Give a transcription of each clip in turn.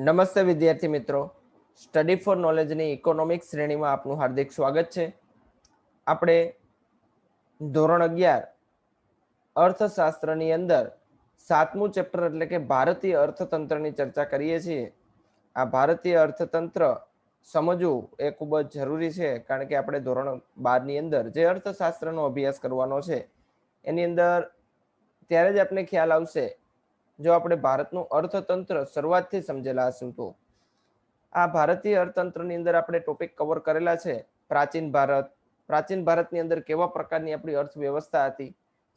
નમસ્તે વિદ્યાર્થી મિત્રો, સ્ટડી ફોર નોલેજની ઇકોનોમિક્સ શ્રેણીમાં આપનું હાર્દિક સ્વાગત છે. આપણે ધોરણ 11 અર્થશાસ્ત્રની અંદર 7મું ચેપ્ટર એટલે કે ભારતીય અર્થતંત્રની ચર્ચા કરીએ છીએ. આ ભારતીય અર્થતંત્ર સમજવું એ ખૂબ જ જરૂરી છે, કારણ કે આપણે ધોરણ 12 ની અંદર જે અર્થશાસ્ત્રનો અભ્યાસ કરવાનો છે એની અંદર ત્યારે જ આપણે ખ્યાલ આવશે જો આપણે ભારતનું અર્થતંત્ર શરૂઆતથી સમજેલા હશું તો. આ ભારતીય અર્થતંત્રની અંદર આપણે ટોપિક કવર કરેલા છે. પ્રાચીન ભારતની અંદર કેવા પ્રકારની આપણી અર્થવ્યવસ્થા હતી,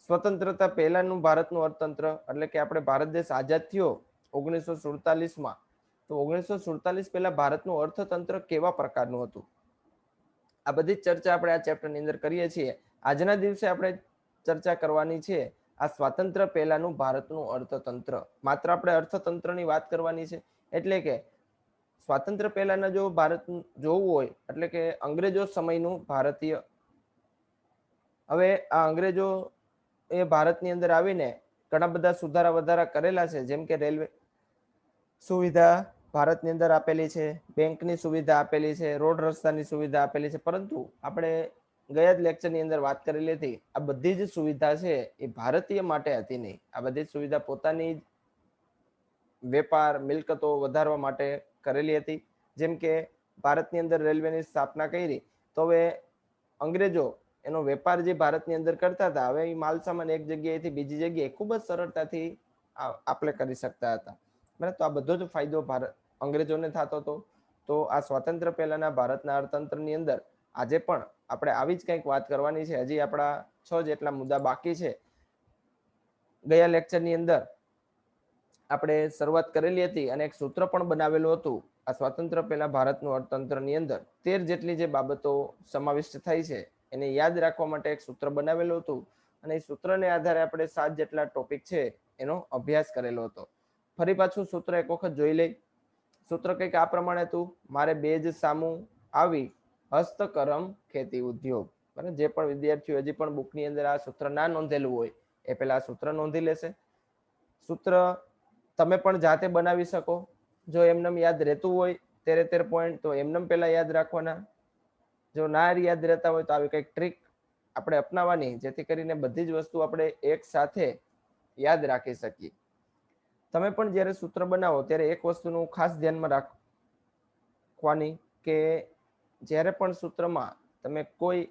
સ્વતંત્રતા પહેલાનું ભારતનું અર્થતંત્ર એટલે કે આપણે ભારત દેશ આઝાદ થયો 1947માં, તો 1947 પહેલા ભારતનું અર્થતંત્ર કેવા પ્રકારનું હતું, આ બધી જ ચર્ચા આપણે આ ચેપ્ટરની અંદર કરીએ છીએ. આજના દિવસે આપણે ચર્ચા કરવાની છે આ સ્વાતંત્ર્ય પહેલાનું ભારતનું અર્થતંત્ર. માત્ર આપણે અર્થતંત્રની વાત કરવાની છે, એટલે કે સ્વાતંત્ર્ય પહેલાના જો ભારત જોવું હોય એટલે કે અંગ્રેજો સમયનું ભારતીય. હવે આ અંગ્રેજો એ ભારતની અંદર આવીને ઘણા બધા સુધારા વધારા કરેલા છે, જેમ કે રેલવે સુવિધા ભારતની અંદર આપેલી છે, બેંકની સુવિધા આપેલી છે, રોડ રસ્તાની સુવિધા આપેલી છે. પરંતુ આપણે ગયા જ લેક્ચરની અંદર વાત કરેલી હતી, આ બધી જ સુવિધા છે એ ભારતીય માટે હતી નહીં. આ બધી જ સુવિધા પોતાની વેપાર મિલકતો વધારવા માટે કરેલી હતી. જેમ કે ભારતની અંદર રેલવેની સ્થાપના કરી, તો હવે અંગ્રેજો એનો વેપાર જે ભારતની અંદર કરતા હતા, હવે એ માલસામાન એક જગ્યાએથી બીજી જગ્યાએ ખૂબ જ સરળતાથી આપણે કરી શકતા હતા. બરાબર, તો આ બધો જ ફાયદો અંગ્રેજોને થતો હતો. તો આ સ્વાતંત્ર્ય પહેલાના ભારતના અર્થતંત્રની અંદર આજે પણ આપણે આવી જ કંઈક વાત કરવાની છે. હજી આપણા 6 જેટલા મુદ્દા બાકી છે. ગયા લેક્ચરની અંદર આપણે શરૂઆત કરેલી હતી અને એક સૂત્ર પણ બનાવેલું હતું આ સ્વાતંત્ર્ય પહેલા ભારતનું અર્થતંત્રની અંદર. 13 જેટલી જે બાબતો સમાવિષ્ટ થઈ છે એને યાદ રાખવા માટે એક સૂત્ર બનાવેલું હતું, અને એ સૂત્રને આધારે આપણે 7 જેટલા ટોપિક છે એનો અભ્યાસ કરેલો હતો. ફરી પાછું સૂત્ર એક વખત જોઈ લઈ. સૂત્ર કંઈક આ પ્રમાણે હતું: મારે બે જ સામું આવી હસ્તકરમ ખેતી ઉદ્યોગ. બરાબર, જે પણ વિદ્યાર્થીઓ હજી પણ બુકની અંદર આ સૂત્ર ના નોંધેલું હોય એ પહેલા આ સૂત્ર નોંધી લેશે. સૂત્ર તમે પણ જાતે બનાવી શકો. જો એમનેમ યાદ રહેતું હોય 13 પોઈન્ટ તો એમનેમ પહેલા યાદ રાખવાના. જો ના યાદ રહેતા હોય તો આવી કંઈક ટ્રીક આપણે અપનાવવાની, જેથી કરીને બધી જ વસ્તુ આપણે એક સાથે યાદ રાખી શકીએ. તમે પણ જ્યારે સૂત્ર બનાવો ત્યારે એક વસ્તુનું ખાસ ધ્યાનમાં રાખવાની કે જ્યારે પણ સૂત્રમાં તમે કોઈ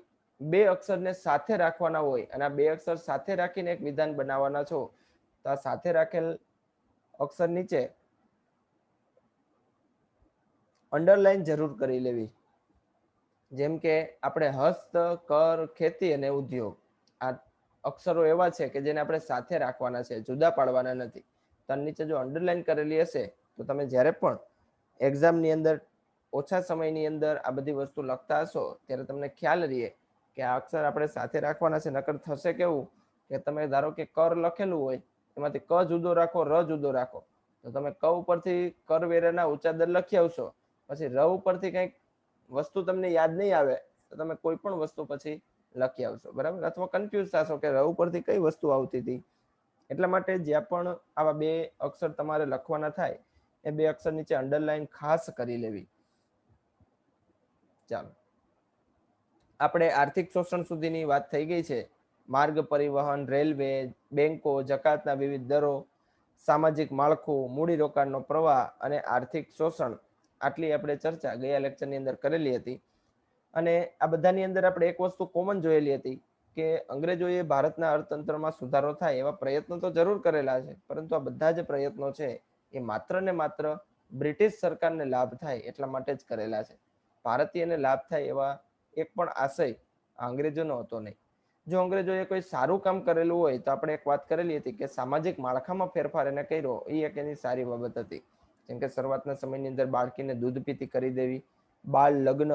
બે અક્ષરને સાથે રાખવાના હોય અને આ બે અક્ષર સાથે રાખીને એક વિધાન બનાવવાના છો, તો આ સાથે રાખેલ અક્ષર નીચે અંડરલાઈન જરૂર કરી લેવી. જેમ કે આપણે હસ્ત, કર, ખેતી અને ઉદ્યોગ, આ અક્ષરો એવા છે કે જેને આપણે સાથે રાખવાના છે, જુદા પાડવાના નથી. તો નીચે જો અંડરલાઈન કરેલી હશે તો તમે જ્યારે પણ એક્ઝામની અંદર ઓછા સમયની અંદર આ બધી વસ્તુ લખતા હશો ત્યારે તમને ખ્યાલ રહીએ કે આ અક્ષર આપણે સાથે રાખવાના છે. નકર થશે કેવું કે તમે ધારો કે કર લખેલું હોય, એમાંથી ક જુદો રાખો, ર જુદો રાખો, તો તમે ક ઉપરથી કરવેરાના ઊંચા દર લખી આવશો, પછી ર ઉપરથી કંઈક વસ્તુ તમને યાદ નહીં આવે તો તમે કોઈ પણ વસ્તુ પછી લખી આવશો. બરાબર, અથવા કન્ફ્યુઝ થશો કે ર ઉપરથી કઈ વસ્તુ આવતી હતી. એટલા માટે જ્યાં પણ આવા બે અક્ષર તમારે લખવાના થાય એ બે અક્ષર નીચે અંડરલાઈન ખાસ કરી લેવી. ચાલો, આપણે આર્થિક શોષણ સુધીની વાત થઈ ગઈ છે. માર્ગ પરિવહન, રેલવે, બેંકો, જકાતના વિવિધ દરો, સામાજિક માળખું, મૂડીરોકાણનો પ્રવાહ અને આર્થિક શોષણ, આટલી આપણે ચર્ચા ગયા લેક્ચરની અંદર કરેલી હતી. અને આ બધાની અંદર આપણે એક વસ્તુ કોમન જોયેલી હતી કે અંગ્રેજોએ ભારતના અર્થતંત્રમાં સુધારો થાય એવા પ્રયત્નો તો જરૂર કરેલા છે, પરંતુ આ બધા જ પ્રયત્નો છે એ માત્ર ને માત્ર બ્રિટિશ સરકારને લાભ થાય એટલા માટે જ કરેલા છે. ભારતીયને લાભ થાય એવા એક પણ આશય અંગ્રેજોનો હતો નહીં. જો અંગ્રેજોએ કોઈ સારું કામ કરેલું હોય તો આપણે એક વાત કરેલી હતી કે સામાજિક માળખામાં ફેરફાર એને કર્યો, એ એક એની સારી બાબત હતી. જેમ કે શરૂઆતના સમયની અંદર બાળકીને દૂધ પીતી કરી દેવી, બાળ લગ્ન,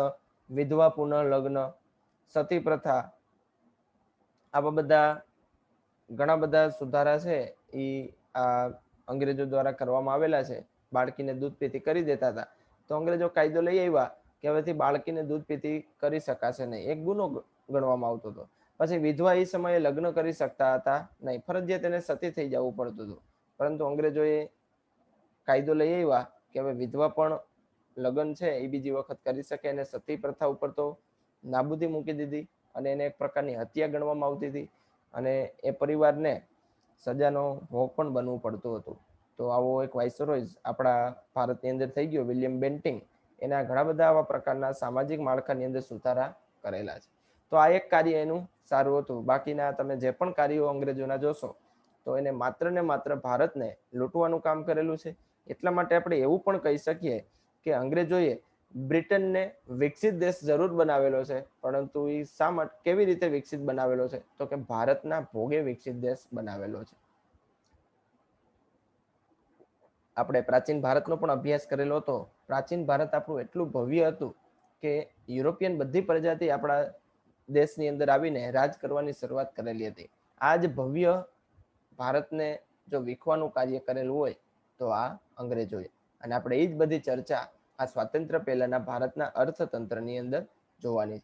વિધવા પુનઃ લગ્ન, સતી પ્રથા, આવા બધા ઘણા બધા સુધારા છે એ આ અંગ્રેજો દ્વારા કરવામાં આવેલા છે. બાળકીને દૂધ પીતી કરી દેતા હતા, તો અંગ્રેજો કાયદો લઈ આવ્યા કે હવેથી બાળકીને દૂધ પીતી કરી શકાશે નહીં, એક ગુનો ગણવામાં આવતો હતો. પછી વિધવા એ સમયે લગ્ન કરી શકતા હતા નહીં, ફરજિયાત એને સતી થઈ જવું પડતું હતું. પરંતુ અંગ્રેજોએ કાયદો લઈ આવ્યા કે હવે વિધવા પણ લગ્ન છે એ બીજી વખત કરી શકે, અને સતી પ્રથા ઉપર તો નાબૂદી મૂકી દીધી અને એને એક પ્રકારની હત્યા ગણવામાં આવતી હતી અને એ પરિવારને સજાનો ભોગ પણ બનવું પડતું હતું. તો આવો એક વાઇસરોય આપણા ભારતની અંદર થઈ ગયો, વિલિયમ બેન્ટિંગ. એના ઘણા બધા આવા પ્રકારના સામાજિક માળખાની અંદર સુધારા કરેલા છે. તો આ એક કાર્ય એનું સારું હતું. બાકીના તમે જે પણ કાર્યો અંગ્રેજોના જોશો તો એને માત્ર ને માત્ર ભારતને લૂંટવાનું કામ કરેલું છે. એટલા માટે આપણે એવું પણ કહી શકીએ કે અંગ્રેજોએ બ્રિટનને વિકસિત દેશ જરૂર બનાવેલો છે, પરંતુ એ શા માટે, કેવી રીતે વિકસિત બનાવેલો છે, તો કે ભારતના ભોગે વિકસિત દેશ બનાવેલો છે. આપણે પ્રાચીન ભારતનો પણ અભ્યાસ કરેલો હતો. પ્રાચીન ભારત આપણું એટલું ભવ્ય હતું કે યુરોપિયન બધી પ્રજાતિ આપણા દેશની અંદર આવીને રાજ કરવાની શરૂઆત કરેલી હતી. આ જ ભવ્ય ભારતને જો વીખવાનું કાર્ય કરેલું હોય તો આ અંગ્રેજોએ. અને આપણે એ જ બધી ચર્ચા આ સ્વાતંત્ર્ય પહેલાના ભારતના અર્થતંત્રની અંદર જોવાની.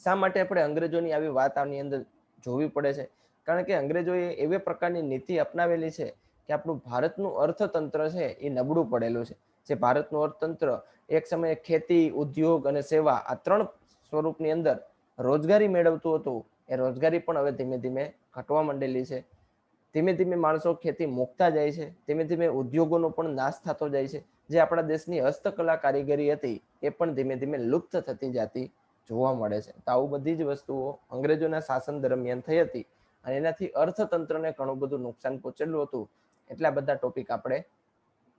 શા માટે આપણે અંગ્રેજોની આવી વાત આની અંદર જોવી પડે છે? કારણ કે અંગ્રેજોએ એવી પ્રકારની નીતિ અપનાવેલી છે કે આપણું ભારતનું અર્થતંત્ર છે એ નબળું પડેલું છે. જે ભારતનું અર્થતંત્ર એક સમયે ખેતી, ઉદ્યોગ અને સેવા, આ 3 સ્વરૂપની અંદર રોજગારી મેળવતું હતું, એ રોજગારી પણ હવે ધીમે ધીમે ઘટવા માંડેલી છે. ધીમે ધીમે માણસો ખેતી મૂકતા જાય છે. ધીમે ધીમે ઉદ્યોગોનો પણ નાશ થતો જાય છે. જે આપણા દેશની હસ્તકલા કારીગરી હતી એ પણ ધીમે ધીમે લુપ્ત થતી જતી જોવા મળે છે. તો આવું બધી જ વસ્તુઓ અંગ્રેજોના શાસન દરમિયાન થઈ હતી અને એનાથી અર્થતંત્રને ઘણું બધું નુકસાન પહોંચેલું હતું. એટલા બધા ટોપિક આપણે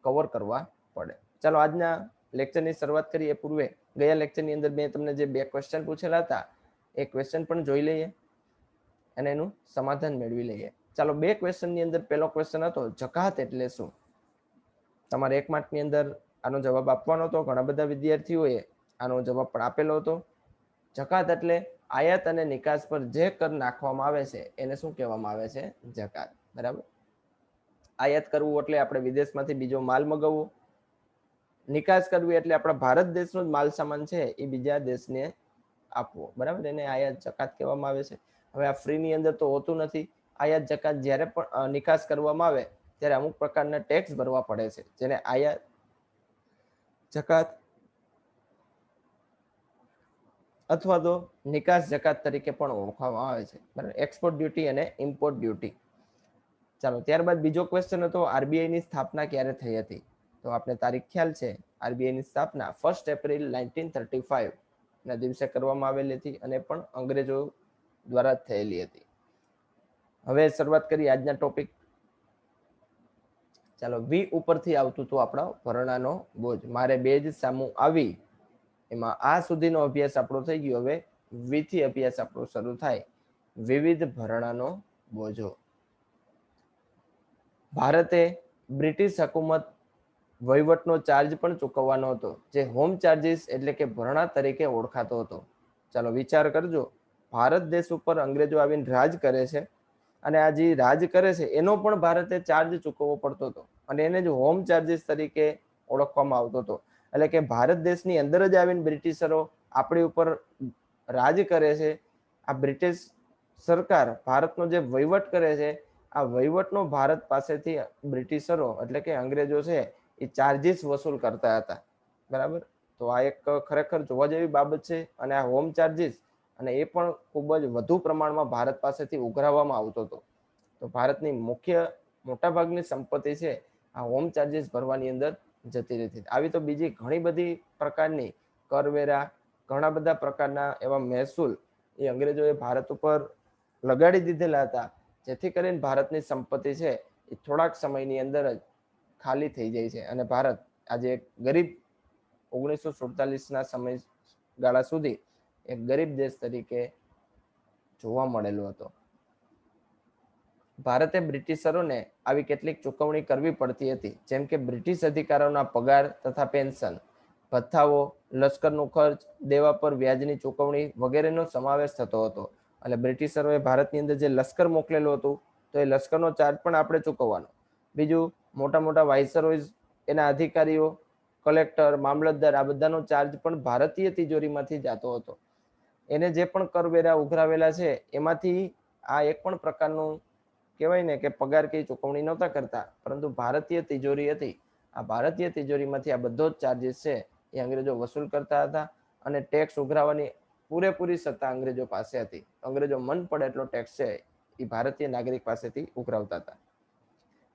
કવર કરવા પડે. ચાલો આજના લેક્ચરની શરૂઆત કરીએ પૂર્વે ગયા લેક્ચરની અંદર મેં તમને જે 2 ક્વેશ્ચન પૂછેલા હતા એ ક્વેશ્ચન પણ જોઈ લઈએ અને એનું સમાધાન મેળવી લઈએ. ચાલો 2 ક્વેશ્ચનની અંદર પહેલો ક્વેશ્ચન હતો જકાત એટલે શું? તમારે 1 માર્કની અંદર આનો જવાબ આપવાનો હતો. ઘણા બધા વિદ્યાર્થીઓએ આનો જવાબ પણ આપેલો હતો. જકાત એટલે આયાત અને નિકાસ પર જે કર નાખવામાં આવે છે એને શું કહેવામાં આવે છે? જકાત. બરાબર. આયાત કરવું એટલે આપણે વિદેશમાંથી બીજો માલ મગાવવો. નિકાસ કરવી એટલે આપણા ભારત દેશનો જ માલ સામાન છે એ બીજા દેશને આપવો. બરાબર. એને આયાત જકાત કહેવામાં આવે છે. હવે આ ફ્રીની અંદર તો હોતું નથી. આયાત જકાત જ્યારે પણ નિકાસ કરવામાં આવે ત્યારે અમુક પ્રકારના ટેક્સ ભરવા પડે છે, જેને આયાત જકાત અથવા તો નિકાસ જકાત તરીકે પણ ઓળખવામાં આવે છે. બરાબર. એક્સપોર્ટ ડ્યુટી અને ઇમ્પોર્ટ ડ્યુટી. ચાલો ત્યારબાદ બીજો ક્વેશ્ચન હતો આરબીઆઈની સ્થાપના ક્યારે થઈ હતી? તો આપણે તારીખ ખ્યાલ છે. આરબીઆઈની સ્થાપના 1 એપ્રિલ 1935 ના દિવસે કરવામાં આવેલી હતી અને પણ અંગ્રેજો દ્વારા થયેલી હતી. હવે શરૂઆત કરીએ આજના ટોપિક. ચાલો વી ઉપરથી આવતું હતું આપણા ભરણાનો બોજ, મારે બેજ સામું આવી, એમાં આ સુધીનો અભ્યાસ આપણો થઈ ગયો. હવે વી થી અભ્યાસ આપણો શરૂ થાય. વિવિધ ભરણાનો બોજો. ભારતે બ્રિટિશ હકુમત વહીવટનો ચાર્જ પણ ચૂકવવાનો હતો, જે હોમ ચાર્જીસ એટલે કે ભરણા તરીકે ઓળખાતો હતો. ચાલો વિચાર કરજો, ભારત દેશ ઉપર અંગ્રેજો આવીને રાજ કરે છે અને આ જે રાજ કરે છે એનો પણ ભારતે ચાર્જ ચૂકવવો પડતો હતો અને એને જ હોમ ચાર્જીસ તરીકે ઓળખવામાં આવતો હતો. એટલે કે ભારત દેશની અંદર જ આવીને બ્રિટિશરો આપણી ઉપર રાજ કરે છે. આ બ્રિટિશ સરકાર ભારતનો જે વહીવટ કરે છે, આ વહીવટનો ભારત પાસેથી બ્રિટિશરો એટલે કે અંગ્રેજો છે એ ચાર્જીસ વસૂલ કરતા હતા. બરાબર. તો આ એક ખરેખર જોવા જેવી બાબત છે. અને આ હોમ ચાર્જીસ અને એ પણ ખૂબ જ વધુ પ્રમાણમાં ભારત પાસેથી ઉઘરાવવામાં આવતો હતો. તો ભારતની મુખ્ય મોટાભાગની સંપત્તિ છે આ હોમ ચાર્જીસ ભરવાની અંદર જતી રહેતી. આવી તો બીજી ઘણી બધી પ્રકારની કરવેરા, ઘણા બધા પ્રકારના એવા મહેસૂલ એ અંગ્રેજોએ ભારત ઉપર લગાડી દીધેલા હતા, જેથી કરીને ભારતની સંપત્તિ છે એ થોડાક સમયની અંદર જ ખાલી થઈ જાય છે અને ભારત આજે એક ગરીબ 1947ના સમયગાળા સુધી એક ગરીબ દેશ તરીકે જોવા મળેલો હતો. ભારતે બ્રિટિશરોને આવી કેટલીક ચૂકવણી કરવી પડતી હતી, જેમ કે બ્રિટિશ અધિકારીઓના પગાર તથા પેન્શન, ભથ્થાઓ, લશ્કરનું ખર્ચ, દેવા પર વ્યાજની ચૂકવણી વગેરેનો સમાવેશ થતો હતો. એટલે બ્રિટિશરોએ ભારતની અંદર જે લશ્કર મોકલેલું હતું તો એ લશ્કરનો ચાર્જ પણ આપણે ચૂકવવાનો. બીજું, મોટા મોટા વાઇસરોય, એના અધિકારીઓ, કલેક્ટર, મામલતદાર, આ બધાનો ચાર્જ પણ ભારતીય તિજોરીમાંથી જતો હતો. એને જે પણ કરવેરા ઉઘરાવેલા છે એમાંથી આ એક પણ પ્રકારનું કહેવાય ને કે પગાર કે ચૂકવણી નહોતા કરતા, પરંતુ ભારતીય તિજોરી હતી આ ભારતીય તિજોરીમાંથી આ બધો જ ચાર્જીસ છે એ અંગ્રેજો વસૂલ કરતા હતા અને ટેક્સ ઉઘરાવવાની પૂરેપૂરી સત્તા અંગ્રેજો પાસે હતી. અંગ્રેજો મન પડે એટલો ટેક્સ છે એ ભારતીય નાગરિક પાસેથી ઉઘરાવતા હતા.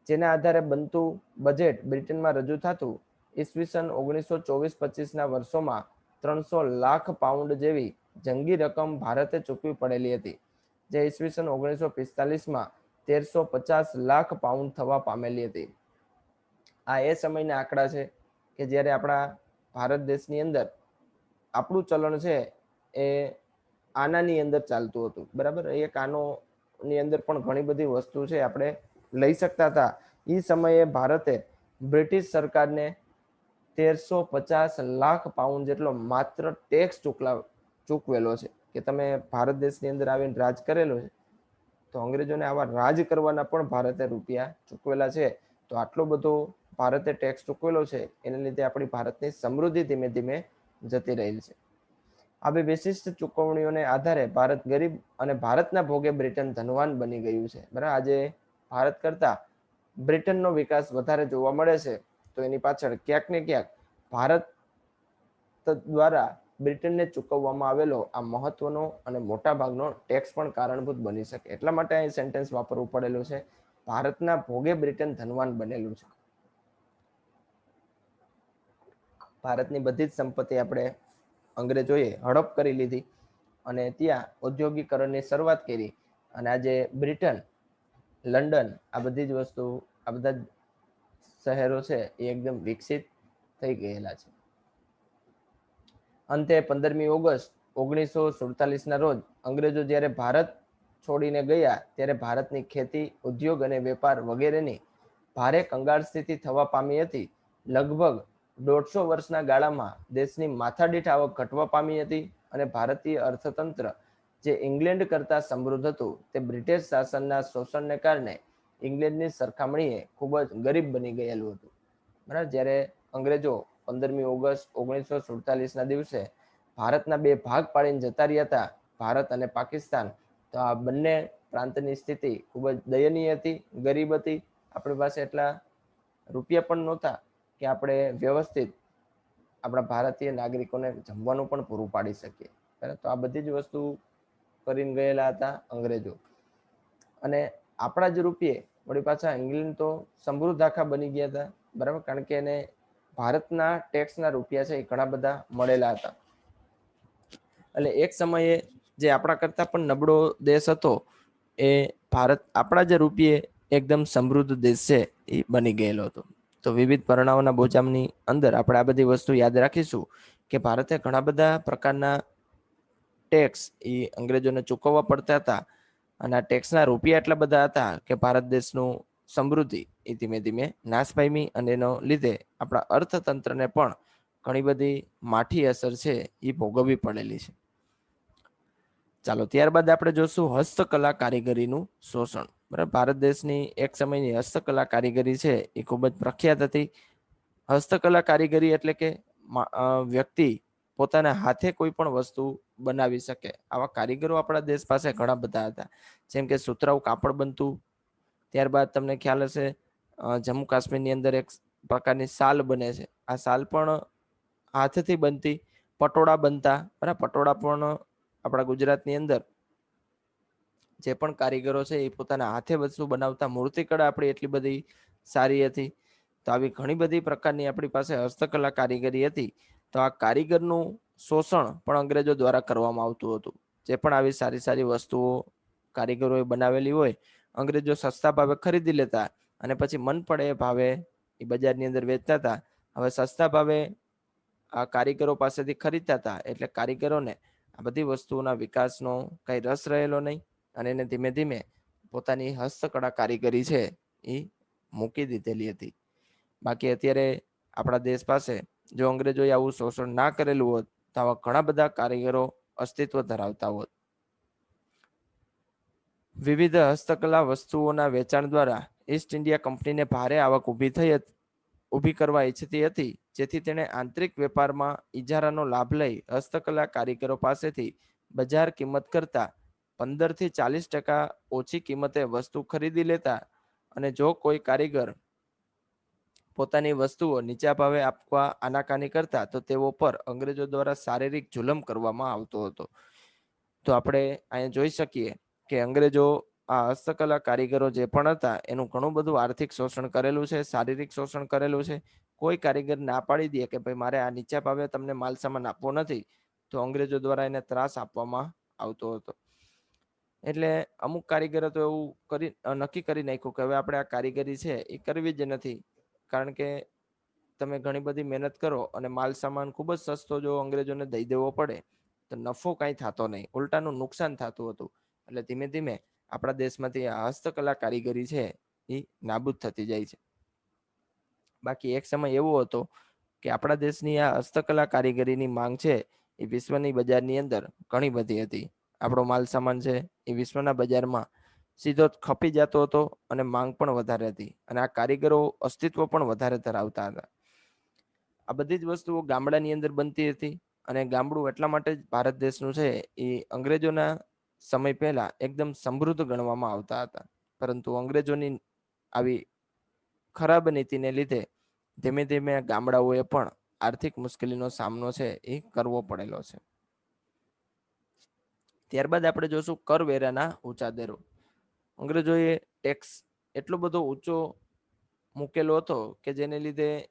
જેના આધારે બનતું બજેટ બ્રિટનમાં રજૂ થતું ઈસવીસન 1924-25ના વર્ષોમાં 300 લાખ પાઉન્ડ જેવી જંગી રકમ ભારતે ચૂકવી પડેલી હતી, જે ઈસવીસન 1945માં 1350 લાખ પાઉન્ડ થવા પામેલી હતી. આ એ સમયના આંકડા છે કે જ્યારે આપણા ભારત દેશની અંદર આપણું ચલણ છે એ આનાની અંદર ચાલતું હતું, બરાબર. એક આનોની અંદર પણ ઘણી બધી વસ્તુ છે આપણે લઈ શકતા હતા. એ સમયે ભારતે બ્રિટિશ સરકારને 1350 લાખ પાઉન્ડ જેટલો માત્ર ટેક્સ ચૂકવેલો છે કે તમે ભારત દેશની અંદર આવીને રાજ કરેલો છે, તો અંગ્રેજોને આવા રાજ કરવાના પણ ભારતે રૂપિયા ચૂકવેલા છે. તો આટલો બધો ભારતે ટેક્સ ચૂકવેલો છે, એને લીધે આપણી ભારતની સમૃદ્ધિ ધીમે ધીમે જતી રહેલ છે. આવી વિશિષ્ટ ચૂકવણીઓને આધારે ભારત ગરીબ અને ભારતના ભોગે બ્રિટન ધનવાન બની ગયું છે, બરાબર. આજે ભારત કરતા બ્રિટનનો વિકાસ વધારે જોવા મળે છે, તો એની પાછળ ક્યાંક ને ક્યાંક ભારત દ્વારા બ્રિટનને ચૂકવવામાં આવેલો આ મહત્વનો અને મોટા ભાગનો ટેક્સ પણ કારણભૂત બની શકે. એટલા માટે અહીં સેન્ટેન્સ વાપરવું પડેલું છે, ભારતના ભોગે બ્રિટન ધનવાન બનેલું છે. ભારતની બધી જ સંપત્તિ આપણે અંગ્રેજોએ હડપ કરી લીધી અને ત્યાં ઔદ્યોગિકરણની શરૂઆત કરી અને આજે બ્રિટન, લંડન, આ બધી જ વસ્તુ, આ બધા શહેરો છે એ એકદમ વિકસિત થઈ ગયેલા છે. અંતે 15મી ઓગસ્ટ 1947ના રોજ અંગ્રેજો જ્યારે ભારત છોડીને ગયા ત્યારે ભારતની ખેતી, ઉદ્યોગ અને વેપાર વગેરેની ભારે કંગાળ સ્થિતિ થવા પામી હતી. લગભગ 150 વર્ષના ગાળામાં દેશની માથાદીઠ આવક ઘટવા પામી હતી અને ભારતીય અર્થતંત્ર જે ઇંગ્લેન્ડ કરતા સમૃદ્ધ હતું તે બ્રિટિશ શાસનના શોષણને કારણે ઇંગ્લેન્ડની સરખામણીએ ખૂબ જ ગરીબ બની ગયેલું હતું, બરાબર. જ્યારે અંગ્રેજો 15મી ઓગસ્ટ 1947ના દિવસે ભારતના બે ભાગ પાડીને જતા રહ્યા હતા, ભારત અને પાકિસ્તાન, તો આ બંને પ્રાંતની સ્થિતિ ખૂબ જ દયનીય હતી, ગરીબ હતી. આપણી પાસે એટલા રૂપિયા પણ નહોતા કે આપણે વ્યવસ્થિત આપણા ભારતીય નાગરિકોને જમવાનું પણ પૂરું પાડી શકીએ, બરાબર. તો આ બધી જ વસ્તુ કરીને ગયેલા હતા અંગ્રેજો. અને આપણા જ રૂપિયે વળી પાછા ઇંગ્લેન્ડ તો સમૃદ્ધ આખા બની ગયા હતા, બરાબર, કારણ કે એને ભારતના ટેક્સના રૂપિયા છે એ ઘણા બધા મળેલા હતા. એટલે એક સમયે જે આપણા કરતા પણ નબળો દેશ હતો એ ભારત આપણા જે રૂપિયે એકદમ સમૃદ્ધ દેશ છે એ બની ગયેલો હતો. તો વિવિધ પરણાવોના બોજામની અંદર આપણે આ બધી વસ્તુ યાદ રાખીશું કે ભારતે ઘણા બધા પ્રકારના ટેક્સ એ અંગ્રેજોને ચૂકવવા પડતા હતા અને આ ટેક્સના રૂપિયા એટલા બધા હતા કે ભારત દેશનું સમૃદ્ધિ એ ધીમે ધીમે નાશ પામી અને એનો લીધે આપણા અર્થતંત્રને પણ ઘણી બધી માઠી અસર છે એ ભોગવવી પડેલી છે. ચાલો ત્યારબાદ આપણે જોશું હસ્તકલા કારીગરીનું શોષણ, બરાબર. ભારત દેશની એક સમયની હસ્તકલા કારીગરી છે એ ખૂબ જ પ્રખ્યાત હતી. હસ્તકલા કારીગરી એટલે કે વ્યક્તિ પોતાના હાથે કોઈ પણ વસ્તુ બનાવી શકે, આવા કારીગરો આપણા દેશ પાસે ઘણા બધા હતા. જેમ કે સુતરાઉ કાપડ બનતું, ત્યારબાદ તમને ખ્યાલ હશે જમ્મુ કાશ્મીરની અંદર એક પ્રકારની શાલ બને છે, આ શાલ પણ હાથથી બનતી. પટોળા બનતા, બરાબર. પટોળા પણ આપણા ગુજરાતની અંદર જે પણ કારીગરો છે એ પોતાના હાથે વસ્તુ બનાવતા. મૂર્તિકળા આપણી એટલી બધી સારી હતી. તો આવી ઘણી બધી પ્રકારની આપણી પાસે હસ્તકલા કારીગરી હતી. તો આ કારીગરનું શોષણ પણ અંગ્રેજો દ્વારા કરવામાં આવતું હતું. જે પણ આવી સારી સારી વસ્તુઓ કારીગરોએ બનાવેલી હોય, અંગ્રેજો સસ્તા ભાવે ખરીદી લેતા અને પછી મન પડે એ ભાવે એ બજારની અંદર વેચતા હતા. હવે સસ્તા ભાવે આ કારીગરો પાસેથી ખરીદતા હતા એટલે કારીગરોને આ બધી વસ્તુઓના વિકાસનો કઈ રસ રહેલો નહીં અને એને ધીમે ધીમે પોતાની હસ્તકળા કારીગરી છે એ મૂકી દીધેલી હતી. બાકી અત્યારે આપણા દેશ પાસે જો અંગ્રેજોએ આવું શોષણ ના કરેલું હોત તો આવા ઘણા બધા કારીગરો અસ્તિત્વ ધરાવતા હોત. વિવિધ હસ્તકલા વસ્તુઓના વેચાણ દ્વારા ઈસ્ટ ઇન્ડિયા કંપનીને ભારે આવક ઊભી કરવા ઈચ્છતી હતી, જેથી તેણે આંતરિક વેપારમાં ઇજારાનો લાભ લઈ હસ્તકલા કારીગરો પાસેથી બજાર કિંમત કરતા 15થી 40% ઓછી કિંમતે વસ્તુ ખરીદી લેતા અને જો કોઈ કારીગર પોતાની વસ્તુઓ નીચા ભાવે આપવા આનાકાની કરતા તો તેઓ પર અંગ્રેજો દ્વારા શારીરિક જુલમ કરવામાં આવતો હતો. તો આપણે અહીંયા જોઈ શકીએ કે અંગ્રેજો આ હસ્તકલા કારીગરો જે પણ હતા એનું ઘણું બધું આર્થિક શોષણ કરેલું છે, શારીરિક શોષણ કરેલું છે. કોઈ કારીગર ના પાડી દે કે ભાઈ મારે આ નીચા ભાવે તમને માલ સામાન આપવો નથી, તો અંગ્રેજો દ્વારા એને ત્રાસ આપવામાં આવતો હતો. એટલે અમુક કારીગરો તો એવું નક્કી કરી નાખ્યું કે હવે આપણે આ કારીગરી છે એ કરવી જ નથી, કારણ કે તમે ઘણી બધી મહેનત કરો અને માલ સામાન ખૂબ જ સસ્તો જો અંગ્રેજોને દઈ દેવો પડે તો નફો કાંઈ થતો નહીં, ઉલટાનું નુકસાન થતું હતું. એટલે ધીમે ધીમે આપણા દેશમાંથી આ હસ્તકલા કારીગરી છે એ નાબૂદ થતી જાય છે. બાકી એક સમય એવો હતો કે આપણા દેશની આ હસ્તકલા કારીગરીની માંગ છે એ વિશ્વની બજારની અંદર ઘણી બધી હતી. આપણો માલ સામાન છે એ વિશ્વના બજારમાં સીધો ખપી જતો હતો અને માંગ પણ વધારે હતી, અને આ કારીગરો અસ્તિત્વ પણ વધારે ધરાવતા હતા. આ બધી જ વસ્તુઓ ગામડાની અંદર બનતી હતી, અને ગામડું એટલા માટે જ ભારત દેશનું છે એ અંગ્રેજોના સમય પહેલા એકદમ સમૃદ્ધ ગણવામાં આવતા હતા. પરંતુ અંગ્રેજોની આવી ખરાબ નીતિને લીધે ધીમે ધીમે ગામડાઓએ પણ આર્થિક મુશ્કેલીનો સામનો છે એ કરવો પડેલો છે. ત્યારબાદ આપણે જોશું કરવેરાના ઊંચા દરો. અંગ્રેજોએ ટેક્સ એટલો બધો ઊંચો મૂકેલો હતો કે જેને લીધે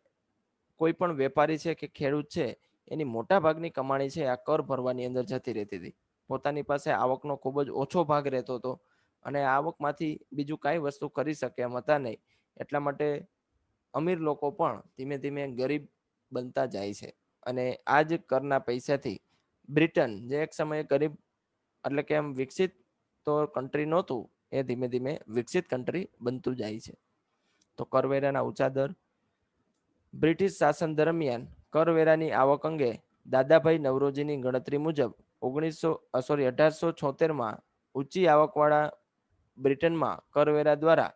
કોઈ પણ વેપારી છે કે ખેડૂત છે એની મોટા ભાગની કમાણી છે આ કર ભરવાની અંદર જતી રહેતી હતી. પોતાની પાસે આવકનો ખૂબ જ ઓછો ભાગ રહેતો હતો, અને આવકમાંથી બીજું કાંઈ વસ્તુ કરી શકે એમ હતા નહીં. એટલા માટે અમીર લોકો પણ ધીમે ધીમે ગરીબ બનતા જાય છે, અને આ જ કરના પૈસાથી બ્રિટન, જે એક સમયે ગરીબ એટલે કે એમ વિકસિત તો કન્ટ્રી નહોતું, એ ધીમે ધીમે વિકસિત કન્ટ્રી બનતું જાય છે. તો કરવેરાના ઊંચા દર. બ્રિટિશ શાસન દરમિયાન કરવેરાની આવક અંગે દાદાભાઈ નવરોજીની ગણતરી મુજબ 1876માં ઊંચી આવકવાળા બ્રિટનમાં કરવેરા દ્વારા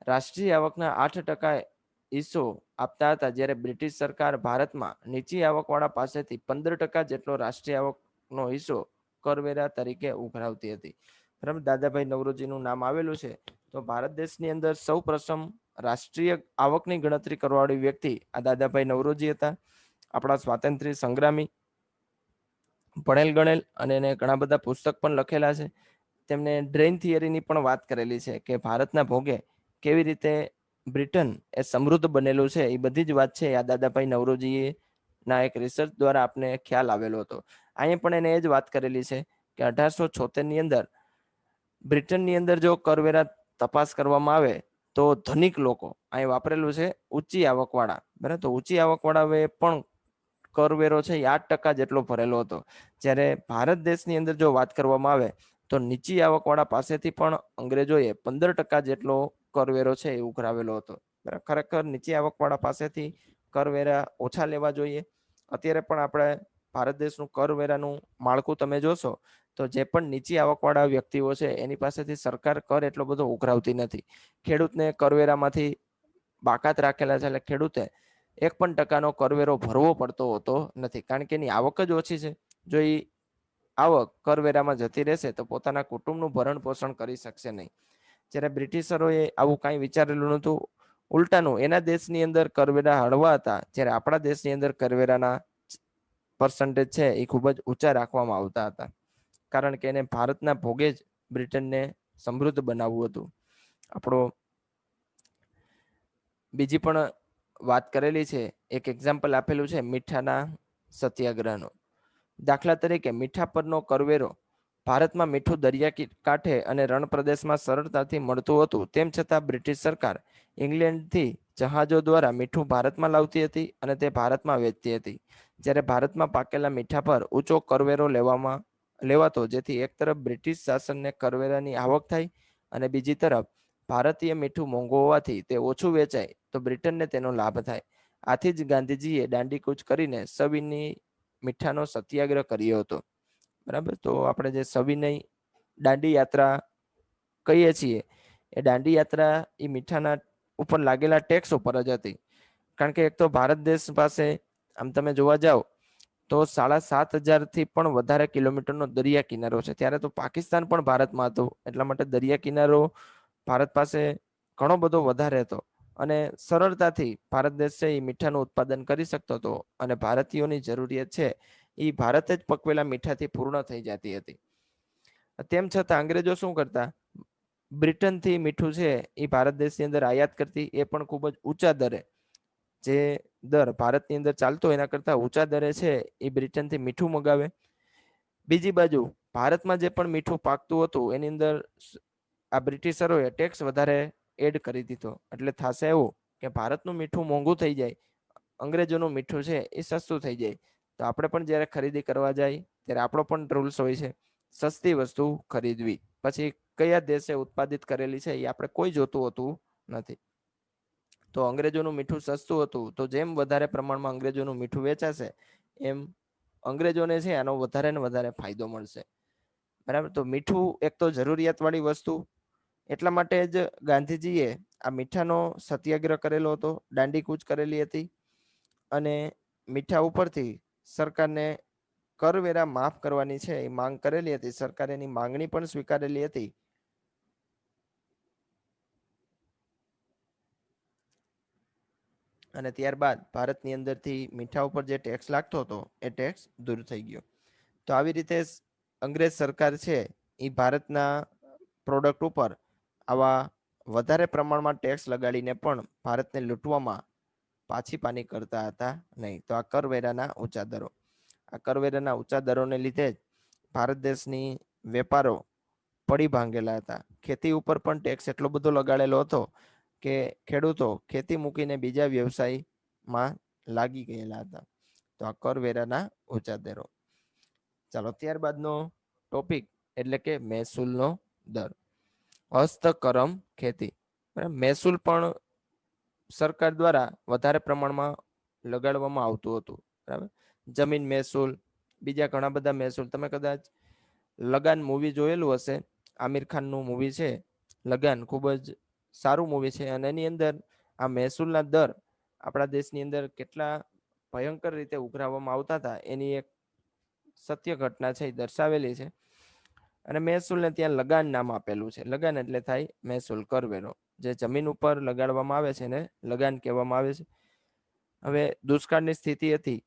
રાષ્ટ્રીય આવકના 8% હિસ્સો આપતા હતા, જ્યારે બ્રિટિશ સરકાર ભારતમાં નીચી આવકવાળા પાસેથી 15% જેટલો રાષ્ટ્રીય આવકનો હિસ્સો કરવેરા તરીકે ઉઘરાવતી હતી. બરાબર, દાદાભાઈ નવરોજીનું નામ આવેલું છે. તો ભારત દેશની અંદર સૌ પ્રથમ રાષ્ટ્રીય આવકની ગણતરી કરવાવાળી વ્યક્તિ આ દાદાભાઈ નવરોજી હતા. આપણા સ્વાતંત્ર્ય સંગ્રામી, ભણેલ ગણેલ, અને એને ઘણા બધા પુસ્તક પણ લખેલા છે. તેમણે ડ્રેઇન થિયરીની પણ વાત કરેલી છે કે ભારતના ભોગે કેવી રીતે બ્રિટન એ સમૃદ્ધ બનેલું છે. એ બધી જ વાત છે આ દાદાભાઈ નવરોજીએ ના એક રિસર્ચ દ્વારા આપને ખ્યાલ આવેલો હતો. અહીંયા પણ એને એ જ વાત કરેલી છે કે 1876ની અંદર બ્રિટનની અંદર જો કરવેરા તપાસ કરવામાં આવે તો ધનિક લોકો, અહીં વાપરેલું છે ઊંચી આવકવાળા, બરાબર, તો ઊંચી આવકવાળાએ પણ કરવેરો છે એ 8% જેટલો ભરેલો હતો. જ્યારે ભારત દેશની અંદર જો વાત કરવામાં આવે તો નીચી આવકવાળા પાસેથી પણ અંગ્રેજોએ 15% જેટલો કરવેરો છે એ ઉઘરાવેલો હતો. બરાબર, ખરેખર નીચી આવકવાળા પાસેથી કરવેરા ઓછા લેવા જોઈએ. અત્યારે પણ આપણે ભારત દેશનું કરવેરાનું માળખું તમે જોશો તો જે પણ નીચી આવકવાળા વ્યક્તિઓ છે એની પાસેથી સરકાર કર એટલો બધો ઉઘરાવતી નથી. ખેડૂતને કરવેરામાંથી બાકાત રાખેલા છે, એટલે ખેડૂતે 1% કરવેરો ભરવો પડતો હોતો નથી, કારણ કે એની આવક જ ઓછી છે. જો એ આવક કરવેરામાં જતી રહેશે તો પોતાના કુટુંબનું ભરણ પોષણ કરી શકશે નહીં. જ્યારે બ્રિટિશરોએ આવું કાંઈ વિચારેલું નહોતું. ઉલટાનું એના દેશની અંદર કરવેરા હળવા હતા, જ્યારે આપણા દેશની અંદર કરવેરાના પર્સન્ટેજ છે એ ખૂબ જ ઊંચા રાખવામાં આવતા હતા, કારણ કે એને ભારતના ભોગે જ બ્રિટનને સમૃદ્ધ બનાવવું હતું. આપણો બીજી પણ વાત કરેલી છે, એક એક્ઝામ્પલ આપેલું છે મીઠાના સત્યાગ્રહનો. દાખલા તરીકે મીઠા પરનો કરવેરો ભારતમાં મીઠું દરિયા કાંઠે અને રણ પ્રદેશમાં સરળતાથી મળતું હતું, તેમ છતાં બ્રિટિશ સરકાર ઇંગ્લેન્ડથી જહાજો દ્વારા મીઠું ભારતમાં લાવતી હતી અને તે ભારતમાં વેચતી હતી. જ્યારે ભારતમાં પાકેલા મીઠા પર ઊંચો કરવેરો લેવાતો, જેથી એક તરફ બ્રિટિશ શાસનને કરવેરાની આવક થાય અને બીજી તરફ ભારતીય મીઠું મોંઘું હોવાથી તે ઓછું વેચાય તો બ્રિટનને તેનો લાભ થાય. આથી જ ગાંધીજીએ દાંડીકૂચ કરીને સવિનય મીઠાનો સત્યાગ્રહ કર્યો હતો. બરાબર, તો આપણે જે સવિનય દાંડી યાત્રા કહીએ છીએ એ દાંડી યાત્રા એ મીઠાના ઉપર લાગેલા ટેક્સ ઉપર જ હતી. કારણ કે એક તો ભારત દેશ પાસે આમ તમે જોવા જાઓ તો 7,500 પણ વધારે કિલોમીટરનો દરિયા કિનારો છે. ત્યારે તો પાકિસ્તાન પણ ભારતમાં હતું, એટલા માટે દરિયા કિનારો ભારત પાસે ઘણો બધો વધારે હતો. અને સરળતાથી ભારત દેશ છે એ મીઠાનું ઉત્પાદન કરી શકતો હતો અને ભારતીયોની જરૂરિયાત છે એ ભારત જ પકવેલા મીઠાથી પૂર્ણ થઈ જતી હતી. તેમ છતાં અંગ્રેજો શું કરતા, બ્રિટનથી મીઠું છે એ ભારત દેશની અંદર આયાત કરતી, એ પણ ખૂબ જ ઊંચા દરે, જે દર ભારતની અંદર ચાલતો એના કરતા ઊંચા દરે છે એ બ્રિટનથી મીઠું મગાવે. બીજી બાજુ ભારતમાં જે પણ મીઠું પાકતું હતું એની અંદર આ બ્રિટિશરોએ ટેક્સ વધારે એડ કરી દીધો. એટલે થશે એવું કે ભારતનું મીઠું મોંઘું થઈ જાય, અંગ્રેજોનું મીઠું છે એ સસ્તું થઈ જાય. તો આપણે પણ જ્યારે ખરીદી કરવા જાય ત્યારે આપણો પણ રૂલ્સ હોય છે સસ્તી વસ્તુ ખરીદવી. પછી કયા દેશે ઉત્પાદિત કરેલી છે એ આપણે કોઈ જોતું હોતું નથી. તો અંગ્રેજોનું મીઠું સસ્તું હતું, તો જેમ વધારે પ્રમાણમાં અંગ્રેજોનું મીઠું વેચાશે એમ અંગ્રેજોને છે આનો વધારે ને વધારે ફાયદો મળશે. બરાબર. તો મીઠું એક તો જરૂરિયાત વાળી વસ્તુ, એટલા માટે જ ગાંધીજીએ આ મીઠાનો સત્યાગ્રહ કરેલો હતો, દાંડી કૂચ કરેલી હતી અને મીઠા ઉપરથી સરકારને કરવેરા માફ કરવાની છે એ માંગ કરેલી હતી. સરકારે એની માંગણી પણ સ્વીકારેલી હતી. અને ત્યારબાદ ભારતની અંદરથી મીઠા ઉપર જે ટેક્સ લાગતો હતો એ ટેક્સ દૂર થઈ ગયો. તો આવી રીતે અંગ્રેજ સરકાર છે એ ભારતના પ્રોડક્ટ ઉપર આવા વધારે પ્રમાણમાં ટેક્સ લગાડીને પણ ભારતને લૂંટવામાં પાછી પાની કરતા હતા નહીં. તો આ કરવેરાના ઊંચા દરો, આ કરવેરાના ઊંચા દરોને લીધે જ ભારત દેશની વેપારો પડી ભાંગેલા હતા. ખેતી ઉપર પણ ટેક્સ એટલો બધો લગાડેલો હતો કે ખેડૂતો ખેતી મૂકીને બીજા વ્યવસાયમાં લાગી ગયેલા હતા. તો આ કરવેરાના ઊંચા દરો. ચાલો, ત્યારબાદનો ટોપિક એટલે કે મહેસૂલનો દર. હસ્તકરમ ખેતી. મહેસૂલ પણ સરકાર દ્વારા વધારે પ્રમાણમાં લગાડવામાં આવતું હતું. બરાબર. જમીન મહેસૂલ, બીજા ઘણા બધા મહેસૂલ. તમે કદાચ લગાન મૂવી જોયેલું હશે, આમિર ખાનનું મૂવી છે લગાન, ખૂબ જ સારું મૂવી છે. અને એની અંદર આ મહેસૂલના દર આપણા દેશની અંદર કેટલા ભયંકર રીતે ઉઘરાવવામાં આવતા હતા એની એક સત્ય ઘટના છે એ દર્શાવેલી છે. અને મહેસૂલને ત્યાં લગાન નામ આપેલું છે. લગાન એટલે થાય મહેસૂલ, કરવેરો. જે જમીન ઉપર લગાડવામાં આવે છે એને લગાન કહેવામાં આવે છે. હવે દુષ્કાળની સ્થિતિ હતી,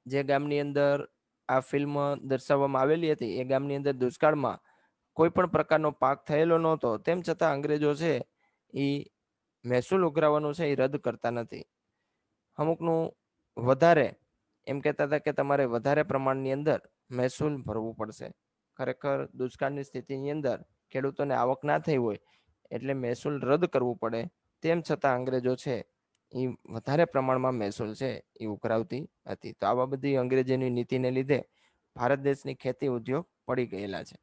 જે ગામની અંદર આ ફિલ્મ દર્શાવવામાં આવેલી હતી એ ગામની અંદર દુષ્કાળમાં કોઈ પણ પ્રકારનો પાક થયેલો નહોતો. તેમ છતાં અંગ્રેજો છે એ મહેસૂલ ઉઘરાવવાનું છે એ રદ કરતા નથી. અમુકનું વધારે એમ કહેતા હતા કે તમારે વધારે પ્રમાણની અંદર મહેસૂલ ભરવું પડશે. ખરેખર દુષ્કાળની સ્થિતિની અંદર ખેડૂતોને આવક ના થઈ હોય એટલે મહેસૂલ રદ કરવું પડે. તેમ છતાં અંગ્રેજો છે એ વધારે પ્રમાણમાં મહેસૂલ છે એ ઉઘરાવતી હતી. તો આવા બધી અંગ્રેજોની નીતિને લીધે ભારત દેશની ખેતી ઉદ્યોગ પડી ગયેલા છે.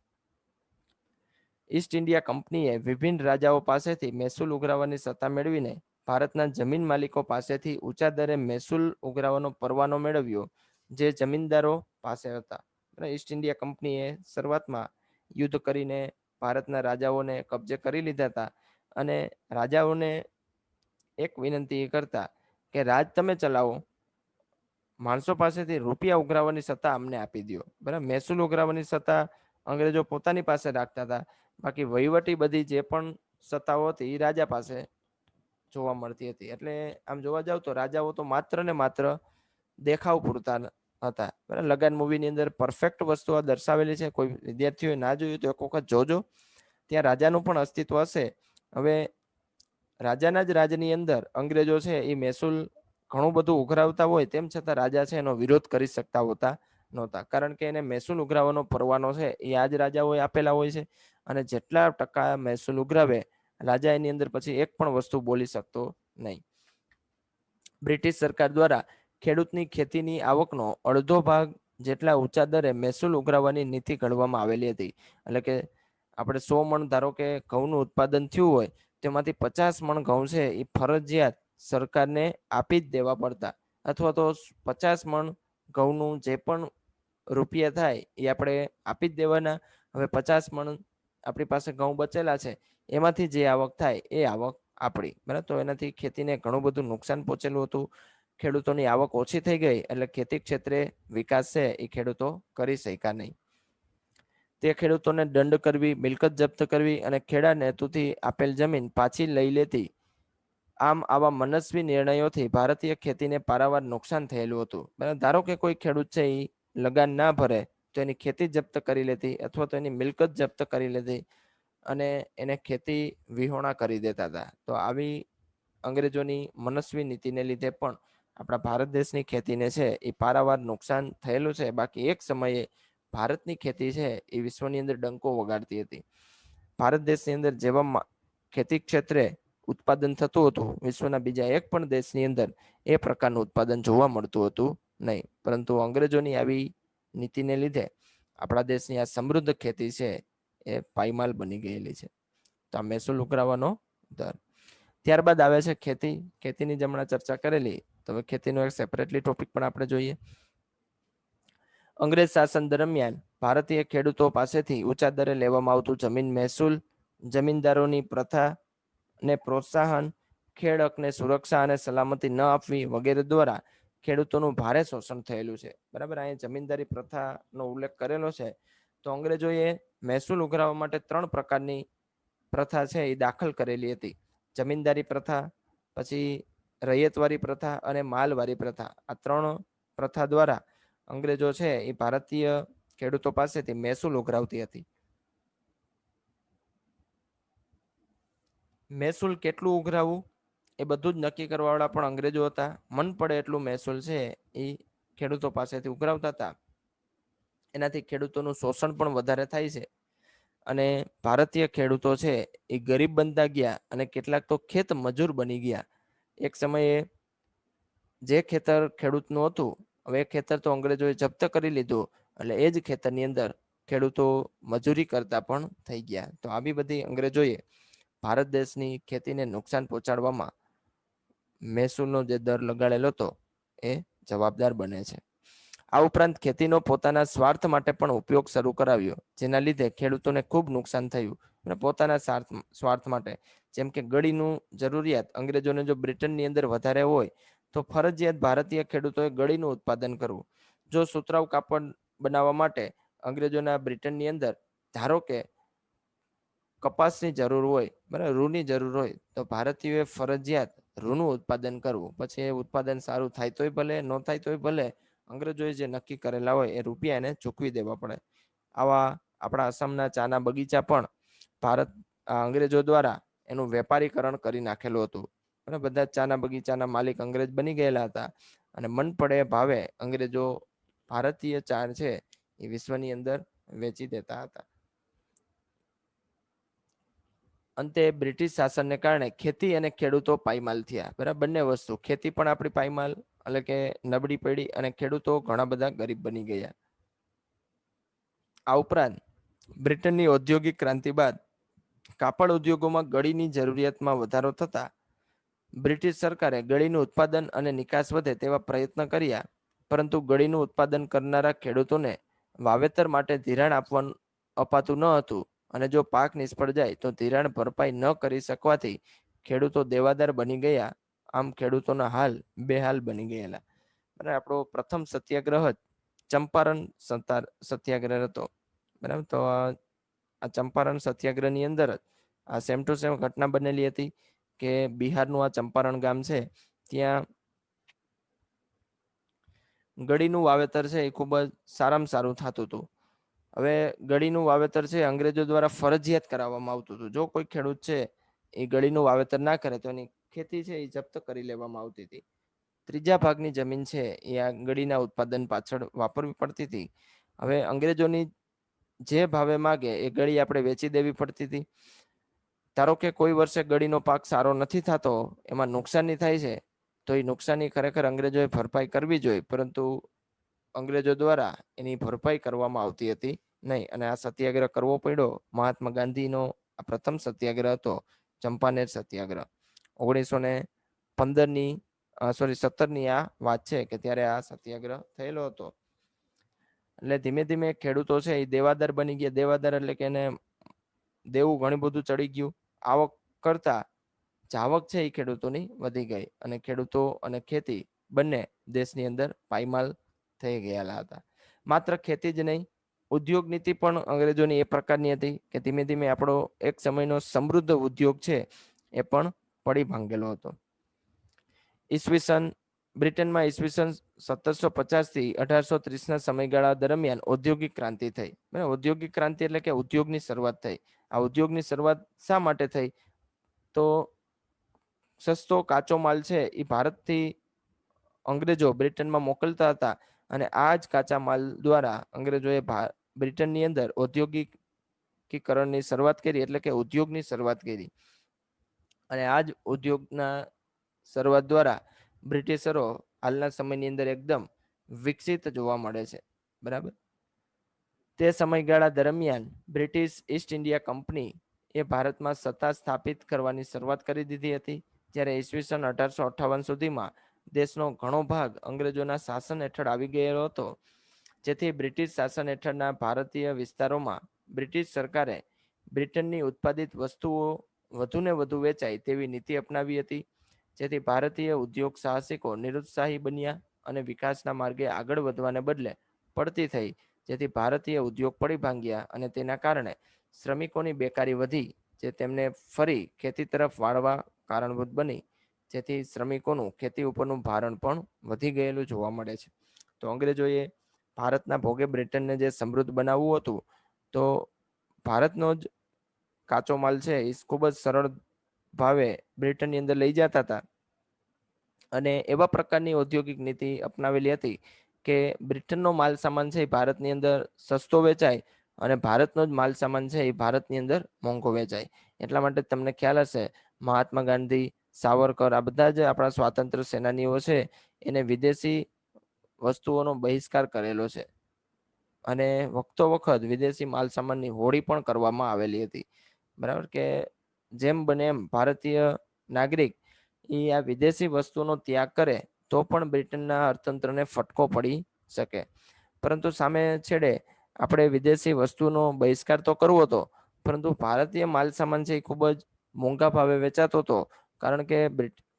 ઈસ્ટ ઇન્ડિયા કંપનીએ વિભિન્ન રાજાઓ પાસેથી મહેસૂલ ઉઘરાવવાની સત્તા મેળવીને ભારતના જમીન માલિકો પાસેથી ઊંચા દરે મહેસૂલ ઉઘરાવવાનો પરવાનો મેળવ્યો, જે જમીનદારો પાસે હતા. ઈસ્ટ ઇન્ડિયા કંપનીએ શરૂઆતમાં યુદ્ધ કરીને ભારતના રાજાઓને કબજે કરી લીધા હતા અને રાજાઓને એક વિનંતી કરતા કે રાજ તમે ચલાવો, માણસો પાસેથી રૂપિયા ઉઘરાવવાની સત્તા અમને આપી દો. બરાબર. મહેસૂલ ઉઘરાવવાની સત્તા અંગ્રેજો પોતાની પાસે રાખતા હતા, બાકી વહીવટી બધી જે પણ સત્તાઓ હતી એ રાજા પાસે જોવા મળતી હતી. એટલે આમ જોવા જાવ તો રાજાઓ તો માત્ર ને માત્ર દેખાવ પૂરતા હતા. બરાબર. લગાન મૂવીની અંદર પરફેક્ટ વસ્તુ આ દર્શાવેલી છે. કોઈ વિદ્યાર્થીઓએ ના જોયું તો એક વખત જોજો, ત્યાં રાજાનું પણ અસ્તિત્વ હશે. હવે રાજાના જ રાજની અંદર અંગ્રેજો છે એ મહેસૂલ ઘણું બધું ઉઘરાવતા હોય તેમ છતાં રાજા છે એનો વિરોધ કરી શકતા હોતા નહોતા, કારણ કે એને મહેસૂલ ઉઘરાવવાનો પરવાનો છે એ આ જ રાજાઓએ આપેલા હોય છે. અને જેટલા ટકા મહેસૂલ ઉઘરાવે રાજા એની અંદર પછી એક પણ વસ્તુ બોલી શકતો નહીં. બ્રિટિશ સરકાર દ્વારા ખેડૂતની ખેતીની આવકનો અડધો ભાગ જેટલા ઊંચા દરે મહેસૂલ ઉઘરાવવાની નીતિ ઘડવામાં આવેલી હતી. એટલે કે આપણે 100 મણ ધારો કે ઘઉંનું ઉત્પાદન થયું હોય, તેમાંથી 50 મણ ઘઉં છે એ ફરજિયાત સરકારને આપી જ દેવા પડતા, અથવા તો 50 મણ ઘઉંનું જે પણ રૂપિયા થાય એ આપણે આપી જ દેવાના. હવે 50 મણ આપણી પાસે ઘઉં બચેલા છે, એમાંથી જે આવક થાય એ આવક આપણી. બરાબર. તો એનાથી ખેતીને ઘણું બધું નુકસાન પહોંચેલું હતું. ખેડૂતોની આવક ઓછી થઈ ગઈ એટલે ખેતી ક્ષેત્રે વિકાસ છે એ ખેડૂતો કરી શક્યા નહીં. તે ખેડૂતોને દંડ કરવી, મિલકત જપ્ત કરવી અને ખેડાને હેતુથી આપેલ જમીન પાછી લઈ લેતી આમ આવા મનસ્વી નિર્ણયોથી ભારતીય ખેતીને પારાવાર નુકસાન થયેલું હતું. બરાબર, ધારો કે કોઈ ખેડૂત છે એ લગાન ના ભરે તો એની ખેતી જપ્ત કરી લેતી અથવા તો એની મિલકત જપ્ત કરી લેતી અને એને ખેતી વિહોણા કરી દેતા હતા. તો આવી અંગ્રેજોની મનસ્વી નીતિને લીધે પણ આપણા ભારત દેશની ખેતીને છે એ પારાવાર નુકસાન થયેલું છે. બાકી એક સમયે ભારતની ખેતી છે એ વિશ્વની અંદર ડંકો વગાડતી હતી. ભારત દેશની અંદર જેવા ખેતી ક્ષેત્રે ઉત્પાદન થતું હતું, વિશ્વના બીજા એક પણ દેશની અંદર એ પ્રકારનું ઉત્પાદન જોવા મળતું હતું નહીં. પરંતુ અંગ્રેજોની આવી નીતિને લીધે આપણા દેશની આ સમૃદ્ધ ખેતી છે એ પાયમાલ બની ગયેલી છે. તો આ મહેસૂલ ઉઘરાવવાનો દર. ત્યારબાદ આવે છે ખેતી. ખેતીની જમણા ચર્ચા કરેલી, તો હવે ખેતીનો એક સેપરેટલી ટોપિક પણ આપણે જોઈએ. અંગ્રેજ શાસન દરમિયાન ભારતીય ખેડૂતો પાસેથી ઊંચા દરે લેવામાં આવતું જમીન મહેસૂલ, જમીનદારોની પ્રથા ને પ્રોત્સાહન, ખેડ હકને સુરક્ષા અને સલામતી ન આપવી વગેરે દ્વારા ખેડૂતોનું ભારે શોષણ થયેલું છે. બરાબર, અહીંયા જમીનદારી પ્રથાનો ઉલ્લેખ કરેલો છે. તો અંગ્રેજોએ મહેસૂલ ઉઘરાવવા માટે 3 પ્રકારની પ્રથા છે એ દાખલ કરેલી હતી. જમીનદારી પ્રથા, પછી રૈયતવારી પ્રથા અને માલવારી પ્રથા. આ 3 પ્રથા દ્વારા અંગ્રેજો છે એ ભારતીય ખેડૂતો પાસેથી મહેસૂલ ઉઘરાવતી હતી. મહેસૂલ કેટલું ઉઘરાવવું એ બધું જ નક્કી કરવાવાળા પણ અંગ્રેજો હતા. મન પડે એટલું મહેસૂલ છે એ ખેડૂતો પાસેથી ઉઘરાવતા હતા. એનાથી ખેડૂતોનું શોષણ પણ વધારે થાય છે અને ભારતીય ખેડૂતો છે એ ગરીબ બનતા ગયા અને કેટલાક તો ખેત મજૂર બની ગયા. એક સમયે જે ખેતર ખેડૂતનું હતું, હવે એ ખેતર તો અંગ્રેજોએ જપ્ત કરી લીધું, એટલે એ જ ખેતરની અંદર ખેડૂતો મજૂરી કરતા પણ થઈ ગયા. તો આવી બધી અંગ્રેજોએ ભારત દેશની ખેતીને નુકસાન પહોંચાડવામાં મહેસૂલનો જે દર લગાડેલો હતો એ જવાબદાર બને છે. આ ઉપરાંત ખેતીનો પોતાના સ્વાર્થ માટે પણ ઉપયોગ શરૂ કરાવ્યો, જેના લીધે ખેડૂતોને ખૂબ નુકસાન થયું. અને પોતાના સ્વાર્થ માટે, જેમ કે ગળીનું જરૂરિયાત અંગ્રેજોને જો બ્રિટનની અંદર વધારે હોય તો ફરજિયાત ભારતીય ખેડૂતોએ ગળીનું ઉત્પાદન કરવું. જો સુતરાઉ કાપડ બનાવવા માટે અંગ્રેજોના બ્રિટનની અંદર ધારો કે કપાસની જરૂર હોય, બરાબર, રૂની જરૂર હોય, તો ભારતીયોએ ફરજિયાત રૂનું ઉત્પાદન કરવું. પછી એ ઉત્પાદન સારું થાય તોય ભલે, ન થાય તોય ભલે, અંગ્રેજોએ જે નક્કી કરેલા હોય એ રૂપિયા એને ચૂકવી દેવા પડે. આવા આપણા આસામના ચાના બગીચા પણ અંગ્રેજો દ્વારા એનું વેપારીકરણ કરી નાખેલું હતું. બરાબર, બધા ચાના બગીચાના માલિક અંગ્રેજ બની ગયેલા હતા અને મન પડે ભાવે અંગ્રેજો ભારતીય ચા છે એ વિશ્વની અંદર વેચી દેતા હતા. અંતે બ્રિટિશ શાસનને કારણે ખેતી અને ખેડૂતો પાયમાલ થયા. બરાબર, બંને વસ્તુ, ખેતી પણ આપણી પાયમાલ એટલે કે નબળી પડી અને ખેડૂતો ઘણા બધા ગરીબ બની ગયા. આ ઉપરાંત બ્રિટનની ઔદ્યોગિક ક્રાંતિ બાદ કાપડ ઉદ્યોગોમાં ગળીની જરૂરિયાતમાં વધારો થતા બ્રિટિશ સરકારે ગળીનું ઉત્પાદન અને નિકાસ વધે તેવા પ્રયત્ન કર્યા. પરંતુ ગળીનું ઉત્પાદન કરનારા ખેડૂતોને વાવેતર માટે ધિરાણ અપાતું ન હતું અને જો પાક નિષ્ફળ જાય તો ધિરાણ ભરપાઈ ન કરી શકવાથી ખેડૂતો દેવાદાર બની ગયા. આમ ખેડૂતોના હાલ બેહાલ બની ગયેલા. બરાબર, આપણો પ્રથમ સત્યાગ્રહ જ ચંપારણ સત્યાગ્રહ હતો. બરાબર, તો આ ચંપારણ સત્યાગ્રહની અંદર જ આ સેમ ટુ સેમ ઘટના બનેલી હતી કે બિહારનું આ ચંપારણ ગામ છે ત્યાં ગળીનું વાવેતર છે એ ખૂબ જ સારામાં સારું થતું હતું. હવે ગળીનું વાવેતર છે અંગ્રેજો દ્વારા ફરજિયાત કરાવવામાં આવતું હતું. જો કોઈ ખેડૂત છે એ ગળીનું વાવેતર ના કરે તો એની ખેતી છે એ જપ્ત કરી લેવામાં આવતી હતી. 3 ભાગની જમીન છે એ આ ગળીના ઉત્પાદન પાછળ વાપરવી પડતી હતી. હવે અંગ્રેજોની જે ભાવે માગે એ ગળી આપણે વેચી દેવી પડતી હતી. ધારો કે કોઈ વર્ષે ગળીનો પાક સારો નથી થતો, એમાં નુકસાની થાય છે, તો એ નુકસાની ખરેખર અંગ્રેજોએ ભરપાઈ કરવી જોઈએ, પરંતુ અંગ્રેજો દ્વારા એની ભરપાઈ કરવામાં આવતી હતી નહીં. અને આ સત્યાગ્રહ કરવો પડ્યો. મહાત્મા ગાંધીનો આ પ્રથમ સત્યાગ્રહ હતો, ચંપાનેર સત્યાગ્રહ. 1917ની આ વાત છે કે ત્યારે આ સત્યાગ્રહ થયેલો હતો. એટલે ધીમે ધીમે ખેડૂતો છે એ દેવાદાર બની ગયા. દેવાદાર એટલે કે એને દેવું ઘણું બધું ચડી ગયું. આવક કરતા જાવક છે એ ખેડૂતોની વધી ગઈ અને ખેડૂતો અને ખેતી બંને દેશની અંદર પાયમાલ થઈ ગયેલા હતા. માત્ર ખેતી જ નહીં, ઉદ્યોગ નીતિ પણ અંગ્રેજોની એ પ્રકારની હતી કે ધીમે ધીમે આપણો એક સમયનો સમૃદ્ધ ઉદ્યોગ છે એ પણ પડી ભાંગેલો હતો. ઈસવીસન બ્રિટનમાં ઈસવીસન 1750 થી 1830 સમયગાળા દરમિયાન ઔદ્યોગિક ક્રાંતિ થઈ. ઔદ્યોગિક ક્રાંતિ એટલે કે ઉદ્યોગની શરૂઆત થઈ. આ ઉદ્યોગની શરૂઆત શા માટે થઈ? તો સસ્તો કાચો માલ છે એ ભારતથી અંગ્રેજો બ્રિટનમાં મોકલતા હતા, અને આ જ કાચા માલ દ્વારા અંગ્રેજોએ બ્રિટનની અંદર ઔદ્યોગિકીકરણની શરૂઆત કરી, એટલે કે ઉદ્યોગની શરૂઆત કરી. અને આ જ ઉદ્યોગના શરૂઆત દ્વારા બ્રિટિશરો હાલના સમયની અંદર એકદમ વિકસિત જોવા મળે છે. બરાબર. તે સમયગાળા દરમિયાન બ્રિટિશ ઈસ્ટ ઇન્ડિયા કંપની એ ભારતમાં સત્તા સ્થાપિત કરવાની શરૂઆત કરી દીધી હતી. જ્યારે ઈસવીસન 1858 સુધીમાં દેશનો ઘણો ભાગ અંગ્રેજોના શાસન હેઠળ આવી ગયેલો હતો, જેથી બ્રિટિશ શાસન હેઠળના ભારતીય વિસ્તારોમાં બ્રિટિશ સરકારે બ્રિટનની ઉત્પાદિત વસ્તુઓ વધુને વધુ વેચાય તેવી નીતિ અપનાવી હતી, જેથી ભારતીય ઉદ્યોગ સાહસિકો નિરુત્સાહી બન્યા અને વિકાસના માર્ગે આગળ વધવાને બદલે પડતી થઈ, જેથી ભારતીય ઉદ્યોગ પડી ભાંગ્યા અને તેના કારણે શ્રમિકોની બેકારી વધી, જે તેમને ફરી ખેતી તરફ વાળવા કારણભૂત બની, જેથી શ્રમિકોનું ખેતી ઉપરનું ભારણ પણ વધી ગયેલું જોવા મળે છે. તો અંગ્રેજોએ ભારતના ભોગે બ્રિટનને જે સમૃદ્ધ બનાવવું હતું, તો ભારતનો જ કાચો માલ છે એ ખૂબ જ સરળ ભાવે બ્રિટનની અંદર લઈ જતા હતા, અને એવા પ્રકારની ઔદ્યોગિક નીતિ અપનાવેલી હતી કે બ્રિટનનો માલ સામાન છે એ ભારતની અંદર સસ્તો વેચાય, અને ભારતનો જ માલ સામાન છે એ ભારતની અંદર મોંઘો વેચાય. એટલા માટે તમને ખ્યાલ હશે, મહાત્મા ગાંધી, સાવરકર, આ બધા જ આપણા સ્વાતંત્ર્ય સેનાનીઓ છે, એને વિદેશી વસ્તુઓનો બહિષ્કાર કરેલો છે, અને વખતો વખત વિદેશી માલ સામાનની હોળી પણ કરવામાં આવેલી હતી. બરાબર, કે જેમ બને એમ ભારતીય નાગરિક એ આ વિદેશી વસ્તુનો ત્યાગ કરે તો પણ બ્રિટનના અર્થતંત્રને ફટકો પડી શકે. પરંતુ સામે છેડે આપણે વિદેશી વસ્તુનો બહિષ્કાર તો કરવો હતો, પરંતુ ભારતીય માલ સામાન છે એ ખૂબ જ મોંઘા ભાવે વેચાતો હતો, કારણ કે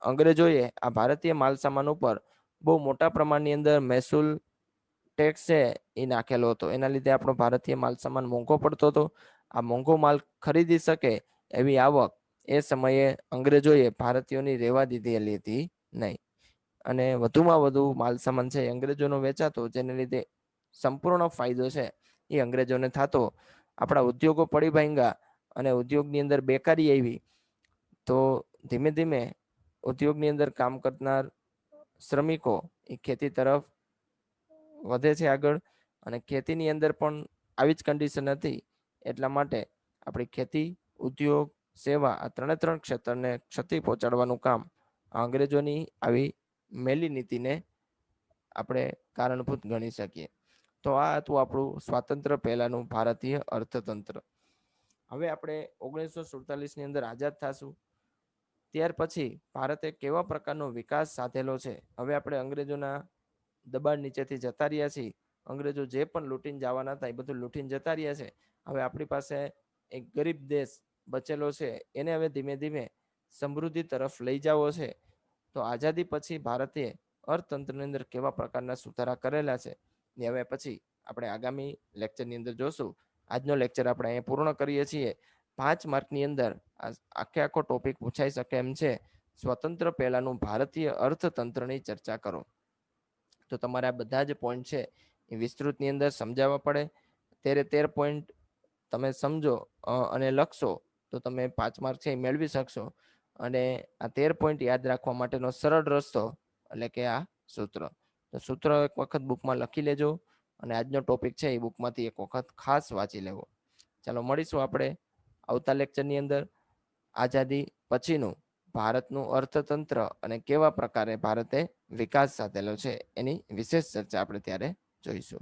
અંગ્રેજોએ આ ભારતીય માલ સામાન ઉપર બહુ મોટા પ્રમાણની અંદર મહેસૂલ ટેક્સ છે એ નાખેલો હતો. એના લીધે આપણો ભારતીય માલ સામાન મોંઘો પડતો હતો. આ મોંઘો માલ ખરીદી શકે એવી આવક એ સમયે અંગ્રેજોએ ભારતીયોની રહેવા દીધેલી હતી નહીં, અને વધુમાં વધુ માલ સામાન છે અંગ્રેજોનો વેચાતો, જેને લીધે સંપૂર્ણ ફાયદો છે એ અંગ્રેજોને થતો. આપણા ઉદ્યોગો પડી ભાંગ્યા અને ઉદ્યોગની અંદર બેકારી આવી, તો ધીમે ધીમે ઉદ્યોગની અંદર કામ કરનાર શ્રમિકો એ ખેતી તરફ વધે છે આગળ, અને ખેતીની અંદર પણ આવી જ કન્ડિશન હતી. એટલા માટે આપણી ખેતી, ઉદ્યોગ, સેવા, આ ત્રણ ક્ષેત્રને ક્ષતિ પહોંચાડવાનું કામ અંગ્રેજોની આવી મેલી નીતિને આપણે કારણભૂત ગણી શકીએ. તો આ હતું આપણું સ્વાતંત્ર્ય પહેલાનું ભારતીય અર્થતંત્ર. હવે આપણે 1947 ની અંદર આઝાદ થશું, ત્યાર પછી ભારતે કેવા પ્રકારનો વિકાસ સાધેલો છે, હવે આપણે અંગ્રેજોના દબાણ નીચેથી જતા રહ્યા છીએ. અંગ્રેજો જે પણ લૂંટીને જવાના હતા એ બધું લૂંટીને જતા રહ્યા છે. હવે આપણી પાસે એક ગરીબ દેશ બચેલો છે, એને હવે ધીમે ધીમે સમૃદ્ધિ તરફ લઈ જવો છે. તો આઝાદી પછી ભારતે અર્થતંત્રની અંદર કેવા પ્રકારના સુધારા કરેલા છે એ હવે પછી આપણે આગામી લેક્ચરની અંદર જોશું. આજનો લેક્ચર આપણે અહીંયા પૂર્ણ કરીએ છીએ. 5 માર્કની અંદર આખો ટોપિક પૂછાઈ શકે એમ છે, સ્વતંત્ર પહેલાનું ભારતીય અર્થતંત્રની ચર્ચા કરો. તો તમારે આ બધા જ પોઈન્ટ છે એ વિસ્તૃતની અંદર સમજાવવા પડે. 13 પોઈન્ટ તમે સમજો અને લખશો તો તમે 5 માર્ક છે એ મેળવી શકશો. અને આ 13 પોઈન્ટ યાદ રાખવા માટેનો સરળ રસ્તો એટલે કે આ સૂત્ર. તો સૂત્ર એક વખત બુકમાં લખી લેજો, અને આજનો ટોપિક છે એ બુકમાંથી એક વખત ખાસ વાંચી લેવો. ચાલો મળીશું આપણે આવતા લેક્ચરની અંદર. આઝાદી પછીનું ભારતનું અર્થતંત્ર અને કેવા પ્રકારે ભારતે વિકાસ સાધેલો છે એની વિશેષ ચર્ચા આપણે ત્યારે જોઈશું.